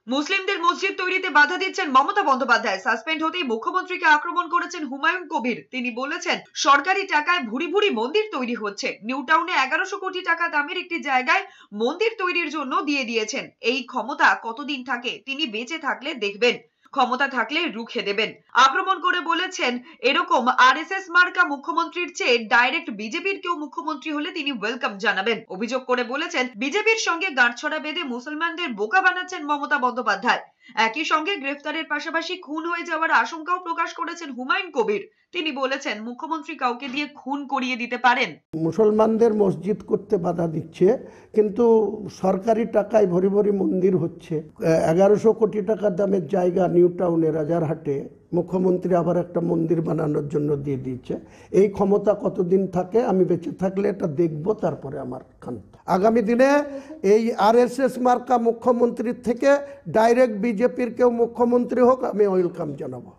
মুসলিমদের মসজিদ তৈরিতে বাধা দিচ্ছেন মমতা বন্দ্যোপাধ্যায়। সাসপেন্ড হতেই মুখ্যমন্ত্রীকে আক্রমণ করেছেন হুমায়ুন কবির। তিনি বলেছেন, সরকারি টাকায় ভুরি ভুরি মন্দির তৈরি হচ্ছে। নিউ টাউনে 1100 কোটি টাকা দামের একটি জায়গায় মন্দির তৈরির জন্য দিয়ে দিয়েছেন। এই ক্ষমতা কতদিন থাকে তিনি বেঁচে থাকলে দেখবেন, ক্ষমতা থাকলে রুখে দেবেন। আক্রমণ করে বলেছেন, এরকম আরএসএস মার্কা মুখ্যমন্ত্রীর চেয়ে ডাইরেক্ট বিজেপির কেউ মুখ্যমন্ত্রী হলে তিনি ওয়েলকাম জানাবেন। অভিযোগ করে বলেছেন, বিজেপির সঙ্গে গাঁটছড়া বেঁধে মুসলমানদের বোকা বানাচ্ছেন মমতা বন্দ্যোপাধ্যায়। একই সঙ্গে গ্রেফতারের পাশাপাশি খুন হয়ে যাওয়ার আশঙ্কাও প্রকাশ করেছেন হুমায়ুন কবির। তিনি বলেছেন, মুখ্যমন্ত্রী কাউকে দিয়ে খুন করিয়ে দিতে পারেন। মুসলমানদের মসজিদ করতে বাধা দিচ্ছে, কিন্তু সরকারি টাকায় ভরি ভরি মন্দির হচ্ছে। 1100 কোটি টাকা দামের জায়গা নিউ টাউনে রাজারহাটে মুখ্যমন্ত্রী আবার একটা মন্দির বানানোর জন্য দিয়ে দিচ্ছে। এই ক্ষমতা কতদিন থাকে, আমি বেঁচে থাকলে এটা দেখব, তারপরে আমার ক্ষমতা। আগামী দিনে এই আরএসএস মার্কা মুখ্যমন্ত্রীর থেকে ডাইরেক্ট বিজেপির কেউ মুখ্যমন্ত্রী হোক, আমি ওয়েলকাম জানাবো।